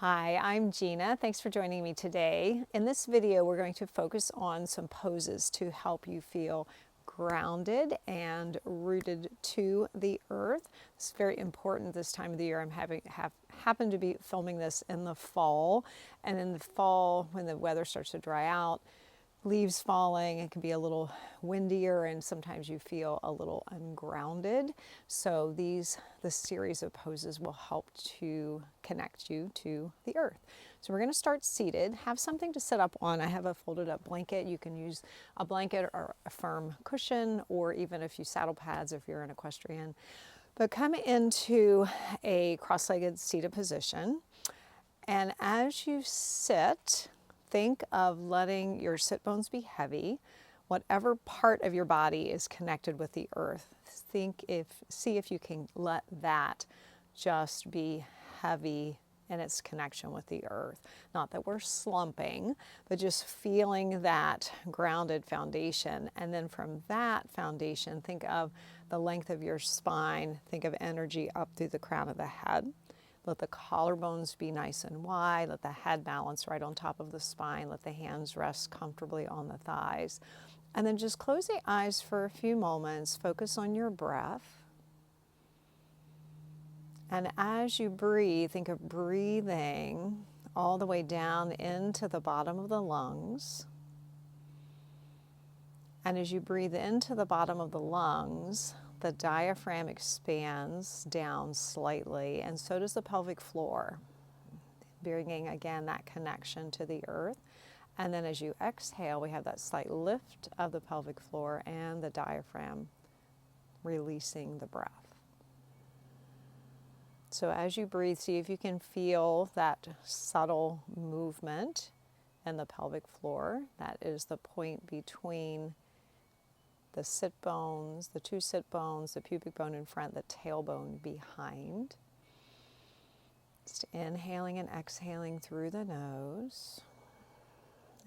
Hi, I'm Gina. Thanks for joining me today. In this video, we're going to focus on some poses to help you feel grounded and rooted to the earth. It's very important this time of the year. Happened to be filming this in the fall, and in the fall, when the weather starts to dry out, leaves falling, it can be a little windier, and sometimes you feel a little ungrounded. So this series of poses will help to connect you to the earth. So we're going to start seated. Have something to sit up on. I have a folded up blanket. You can use a blanket or a firm cushion, or even a few saddle pads if you're an equestrian. But come into a cross-legged seated position. And as you sit, think of letting your sit bones be heavy. Whatever part of your body is connected with the earth, see if you can let that just be heavy in its connection with the earth. Not that we're slumping, but just feeling that grounded foundation. And then from that foundation, think of the length of your spine. Think of energy up through the crown of the head. Let the collarbones be nice and wide. Let the head balance right on top of the spine. Let the hands rest comfortably on the thighs. And then just close the eyes for a few moments. Focus on your breath. And as you breathe, think of breathing all the way down into the bottom of the lungs. And as you breathe into the bottom of the lungs, the diaphragm expands down slightly, and so does the pelvic floor, bringing again that connection to the earth. And then as you exhale, we have that slight lift of the pelvic floor and the diaphragm releasing the breath. So as you breathe, see if you can feel that subtle movement in the pelvic floor. That is the point between the sit bones, the two sit bones, the pubic bone in front, the tailbone behind. Just inhaling and exhaling through the nose.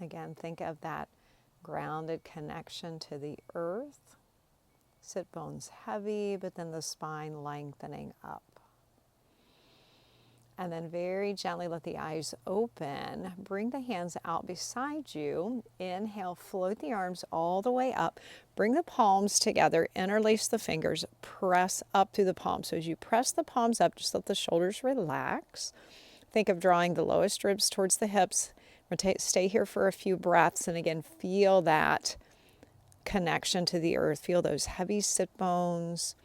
Again, think of that grounded connection to the earth. Sit bones heavy, but then the spine lengthening up. And then very gently let the eyes open. Bring the hands out beside you. Inhale, float the arms all the way up. Bring the palms together, interlace the fingers, press up through the palms. So as you press the palms up, just let the shoulders relax. Think of drawing the lowest ribs towards the hips. Stay here for a few breaths, and again, feel that connection to the earth. Feel those heavy sit bones,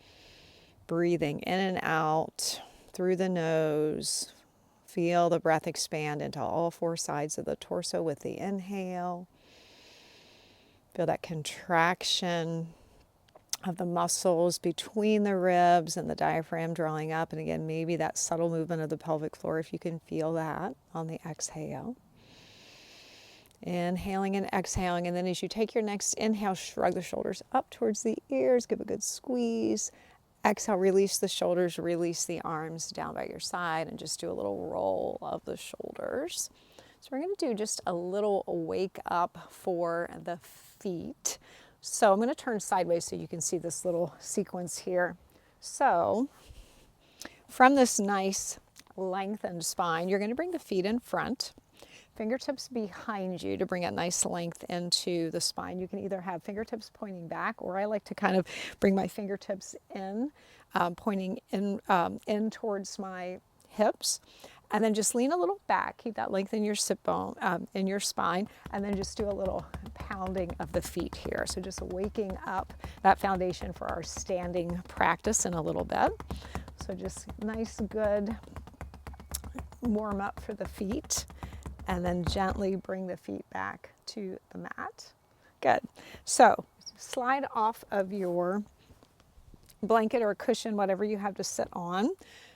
breathing in and out through the nose. Feel the breath expand into all four sides of the torso with the inhale. Feel that contraction of the muscles between the ribs and the diaphragm drawing up. And again, maybe that subtle movement of the pelvic floor, if you can feel that on the exhale. Inhaling and exhaling. And then as you take your next inhale, shrug the shoulders up towards the ears. Give a good squeeze. Exhale, release the shoulders, release the arms down by your side, and just do a little roll of the shoulders. So we're going to do just a little wake up for the feet. So I'm going to turn sideways so you can see this little sequence here. So from this nice lengthened spine, you're going to bring the feet in front. Fingertips behind you to bring a nice length into the spine. You can either have fingertips pointing back, or I like to kind of bring my fingertips in, pointing in towards my hips. And then just lean a little back. Keep that length in your sit bone, in your spine, and then just do a little pounding of the feet here. So just waking up that foundation for our standing practice in a little bit. So just nice, good warm up for the feet. And then gently bring the feet back to the mat. Good. So slide off of your blanket or cushion, whatever you have to sit on.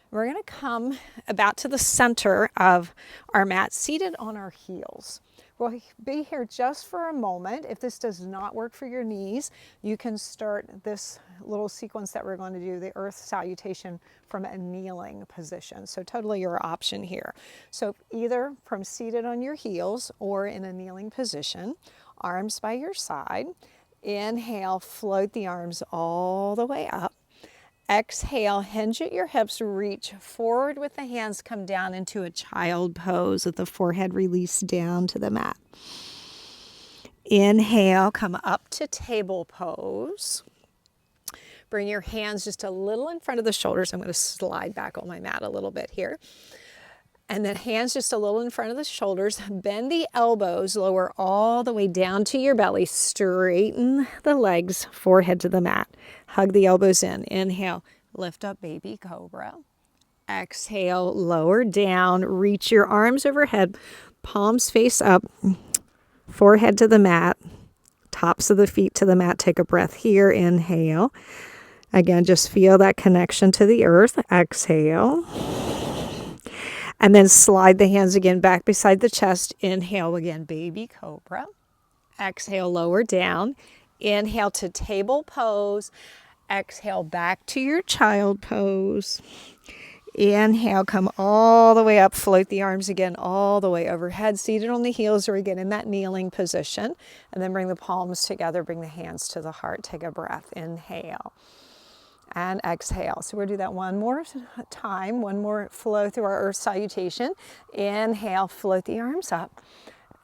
We're going to come about to the center of our mat, seated on our heels. We'll be here just for a moment. If this does not work for your knees, you can start this little sequence that we're going to do, the earth salutation, from a kneeling position. So totally your option here. So either from seated on your heels or in a kneeling position, arms by your side. Inhale, float the arms all the way up. Exhale, hinge at your hips, reach forward with the hands, come down into a child pose with the forehead released down to the mat. Inhale, come up to table pose. Bring your hands just a little in front of the shoulders. I'm going to slide back on my mat a little bit here. And then hands just a little in front of the shoulders. Bend the elbows, lower all the way down to your belly. Straighten the legs, forehead to the mat. Hug the elbows in. Inhale, lift up baby cobra. Exhale, lower down. Reach your arms overhead. Palms face up. Forehead to the mat. Tops of the feet to the mat. Take a breath here. Inhale. Again, just feel that connection to the earth. Exhale. And then slide the hands again back beside the chest. Inhale again, baby cobra. Exhale, lower down. Inhale to table pose. Exhale back to your child pose. Inhale, come all the way up. Float the arms again all the way overhead. Seated on the heels or again in that kneeling position. And then bring the palms together. Bring the hands to the heart. Take a breath. Inhale. And exhale. So we'll do that one more time, one more flow through our earth salutation. Inhale, float the arms up.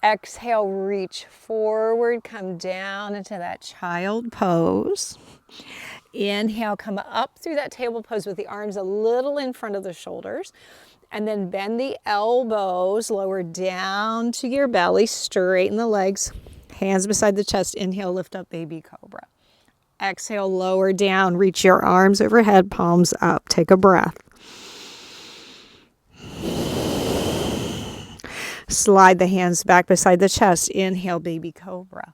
Exhale, reach forward, come down into that child pose. Inhale, come up through that table pose with the arms a little in front of the shoulders. And then bend the elbows, lower down to your belly, straighten the legs, hands beside the chest. Inhale, lift up baby cobra. Exhale, lower down, reach your arms overhead, palms up. Take a breath. Slide the hands back beside the chest. Inhale, baby cobra.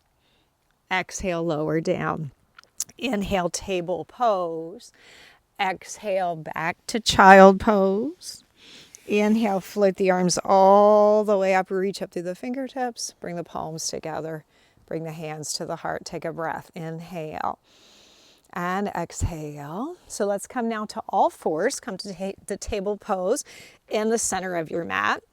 Exhale, lower down. Inhale, table pose. Exhale, back to child pose. Inhale, float the arms all the way up. Reach up through the fingertips. Bring the palms together. Bring the hands to the heart. Take a breath. Inhale and exhale. So let's come now to all fours. Come to the table pose in the center of your mat.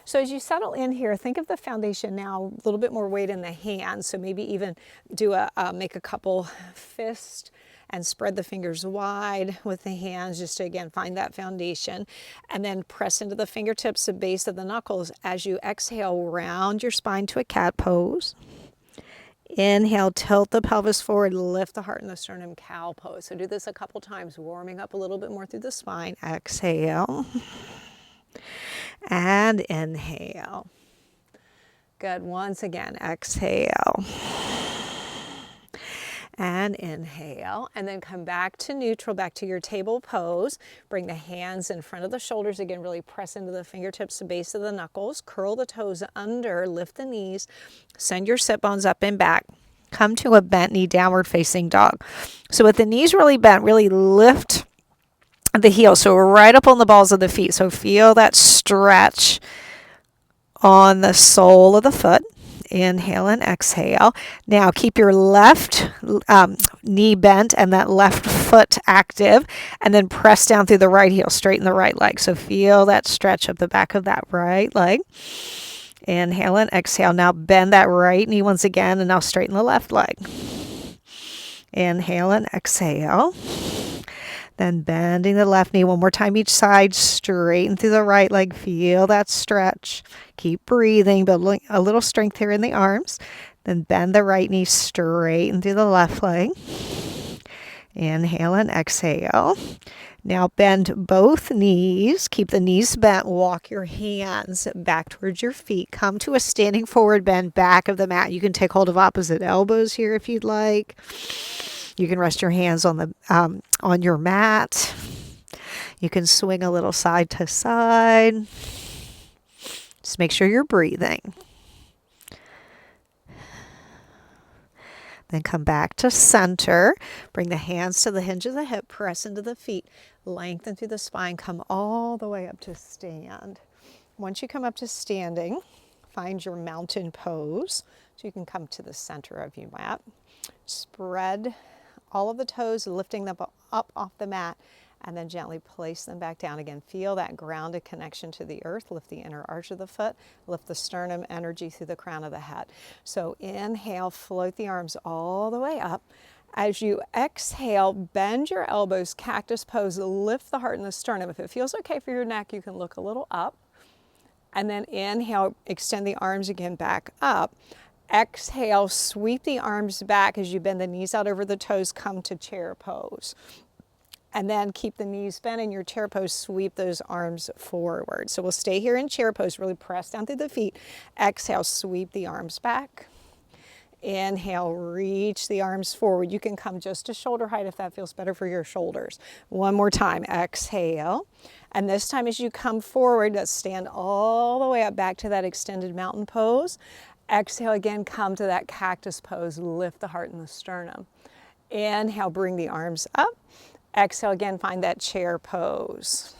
So as you settle in here, think of the foundation now, a little bit more weight in the hands. So maybe even do make a couple fists and spread the fingers wide with the hands just to, again, find that foundation. And then press into the fingertips, the base of the knuckles. As you exhale, round your spine to a cat pose. Inhale, tilt the pelvis forward, lift the heart and the sternum, cow pose. So do this a couple times, warming up a little bit more through the spine. Exhale. And inhale. Good. Once again, exhale. And inhale. And then come back to neutral, back to your table pose. Bring the hands in front of the shoulders. Again, really press into the fingertips, the base of the knuckles. Curl the toes under, lift the knees. Send your sit bones up and back. Come to a bent knee, downward facing dog. So with the knees really bent, really lift the heels. So right up on the balls of the feet. So feel that stretch on the sole of the foot. Inhale and exhale. Now keep your left knee bent and that left foot active, and then press down through the right heel, straighten the right leg. So feel that stretch up the back of that right leg. Inhale and exhale. Now bend that right knee once again, and now straighten the left leg. Inhale and exhale. Then bending the left knee one more time each side, straighten through the right leg. Feel that stretch. Keep breathing, building a little strength here in the arms. Then bend the right knee, straighten through the left leg. Inhale and exhale. Now bend both knees. Keep the knees bent. Walk your hands back towards your feet. Come to a standing forward bend, back of the mat. You can take hold of opposite elbows here if you'd like. You can rest your hands on your mat. You can swing a little side to side. Just make sure you're breathing. Then come back to center. Bring the hands to the hinge of the hip. Press into the feet. Lengthen through the spine. Come all the way up to stand. Once you come up to standing, find your mountain pose. So you can come to the center of your mat. Spread all of the toes, lifting them up off the mat, and then gently place them back down again. Feel that grounded connection to the earth. Lift the inner arch of the foot. Lift the sternum energy through the crown of the head. So inhale, float the arms all the way up. As you exhale, bend your elbows, cactus pose, lift the heart and the sternum. If it feels okay for your neck, you can look a little up. And then inhale, extend the arms again back up. Exhale, sweep the arms back as you bend the knees out over the toes, come to chair pose. And then keep the knees bent in your chair pose, sweep those arms forward. So we'll stay here in chair pose, really press down through the feet. Exhale, sweep the arms back. Inhale, reach the arms forward. You can come just to shoulder height if that feels better for your shoulders. One more time, exhale. And this time as you come forward, let's stand all the way up back to that extended mountain pose. Exhale again, come to that cactus pose, lift the heart and the sternum. Inhale, bring the arms up. Exhale again, find that chair pose.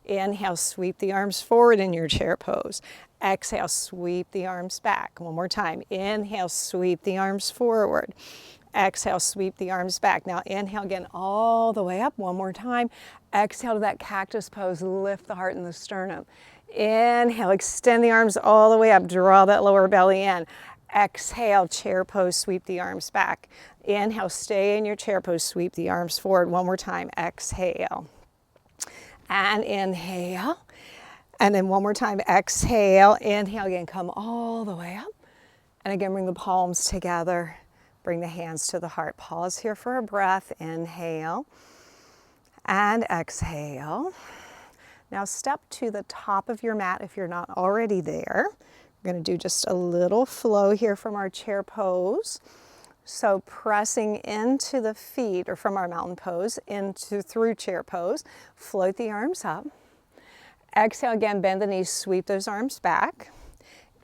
Inhale, sweep the arms forward in your chair pose. Exhale, sweep the arms back. One more time. Inhale, sweep the arms forward. Exhale, sweep the arms back. Now inhale again all the way up. One more time. Exhale to that cactus pose. Lift the heart and the sternum. Inhale, extend the arms all the way up. Draw that lower belly in. Exhale, chair pose, sweep the arms back. Inhale, stay in your chair pose, sweep the arms forward. One more time. Exhale. And inhale. And then one more time, exhale, inhale again, come all the way up. And again, bring the palms together, bring the hands to the heart. Pause here for a breath, inhale and exhale. Now step to the top of your mat if you're not already there. We're gonna do just a little flow here from our chair pose. So pressing into the feet, or from our mountain pose, through chair pose, float the arms up. Exhale again, bend the knees, sweep those arms back.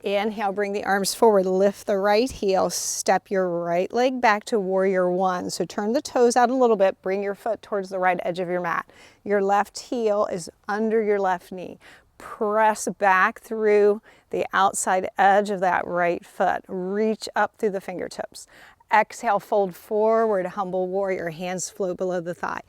Inhale, bring the arms forward, lift the right heel, step your right leg back to warrior one. So turn the toes out a little bit, bring your foot towards the right edge of your mat. Your left heel is under your left knee. Press back through the outside edge of that right foot. Reach up through the fingertips. Exhale, fold forward, humble warrior, hands float below the thigh.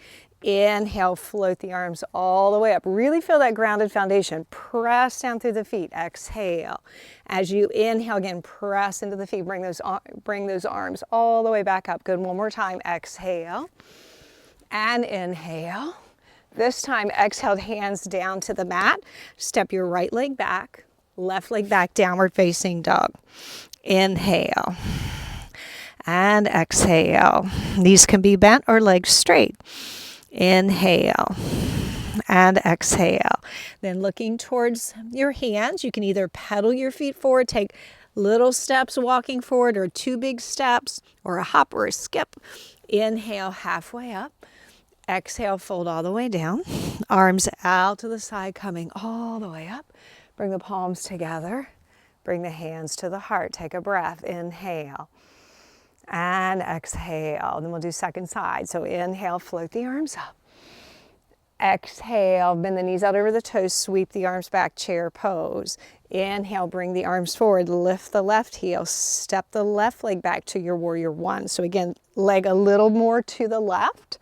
Inhale, float the arms all the way up. Really feel that grounded foundation. Press down through the feet. Exhale. As you inhale again, press into the feet. Bring those arms all the way back up. Good. One more time. Exhale. And inhale. This time, exhale, hands down to the mat. Step your right leg back, left leg back, downward facing dog. Inhale. And exhale. Knees can be bent or legs straight. Inhale and exhale. Then looking towards your hands, you can either pedal your feet forward, take little steps walking forward, or two big steps, or a hop or a skip. Inhale, halfway up. Exhale, fold all the way down. Arms out to the side, coming all the way up. Bring the palms together. Bring the hands to the heart. Take a breath. Inhale. And exhale. Then we'll do second side. So inhale, float the arms up. Exhale, bend the knees out over the toes, sweep the arms back, chair pose. Inhale, bring the arms forward, lift the left heel, step the left leg back to your warrior one. So again, leg a little more to the left.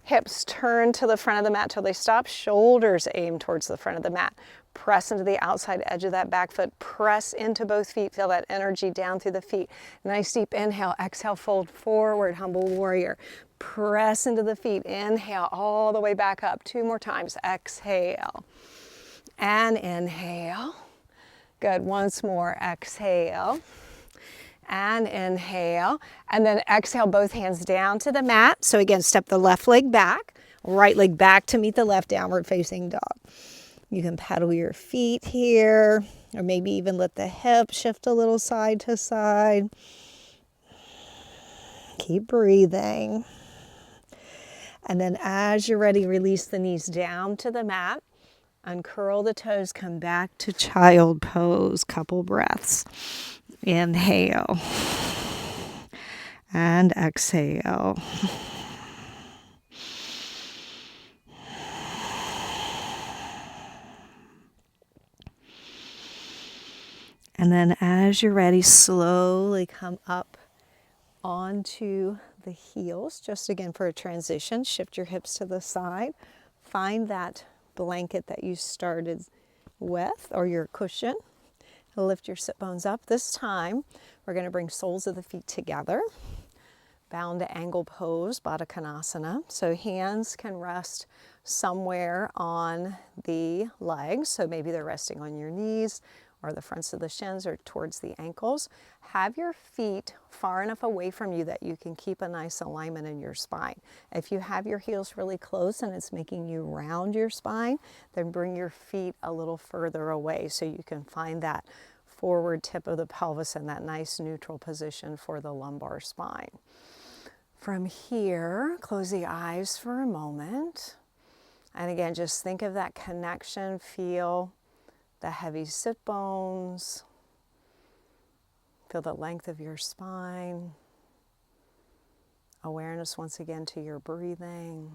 Hips turn to the front of the mat till they stop. Shoulders aim towards the front of the mat. Press into the outside edge of that back foot. Press into both feet. Feel that energy down through the feet. Nice deep inhale. Exhale, fold forward, humble warrior. Press into the feet. Inhale all the way back up. Two more times. Exhale. And inhale. Good. Once more. Exhale. And inhale. And then exhale, both hands down to the mat. So again, step the left leg back. Right leg back to meet the left, downward facing dog. You can pedal your feet here, or maybe even let the hips shift a little side to side. Keep breathing. And then as you're ready, release the knees down to the mat. Uncurl the toes, come back to child pose. Couple breaths. Inhale. And exhale. And then as you're ready, slowly come up onto the heels. Just again for a transition, shift your hips to the side. Find that blanket that you started with, or your cushion. Lift your sit bones up. This time, we're going to bring soles of the feet together. bound angle pose, Baddha Konasana. So hands can rest somewhere on the legs. So maybe they're resting on your knees or the fronts of the shins or towards the ankles. Have your feet far enough away from you that you can keep a nice alignment in your spine. If you have your heels really close and it's making you round your spine, then bring your feet a little further away so you can find that forward tip of the pelvis in that nice neutral position for the lumbar spine. From here, close the eyes for a moment. And again, just think of that connection, feel the heavy sit bones, feel the length of your spine, awareness once again to your breathing.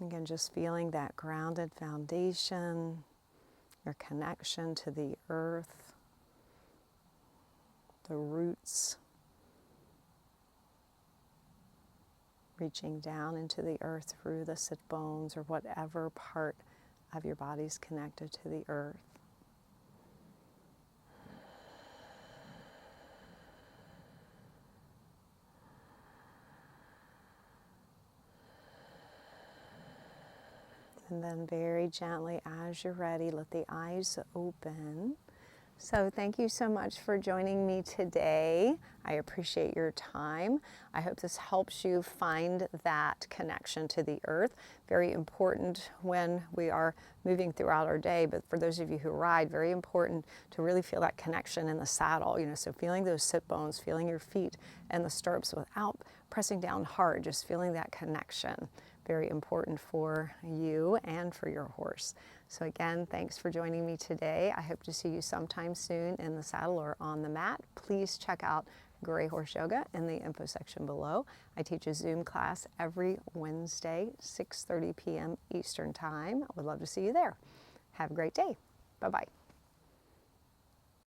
Again, just feeling that grounded foundation, your connection to the earth, the roots, reaching down into the earth through the sit bones or whatever part of your body is connected to the earth. And then very gently, as you're ready, let the eyes open. So thank you so much for joining me today. I appreciate your time. I hope this helps you find that connection to the earth. Very important when we are moving throughout our day, but for those of you who ride, very important to really feel that connection in the saddle, so feeling those sit bones, feeling your feet and the stirrups without pressing down hard, just feeling that connection. Very important for you and for your horse. So again, thanks for joining me today. I hope to see you sometime soon in the saddle or on the mat. Please check out Grey Horse Yoga in the info section below. I teach a Zoom class every Wednesday, 6:30 p.m. Eastern Time. I would love to see you there. Have a great day. Bye-bye.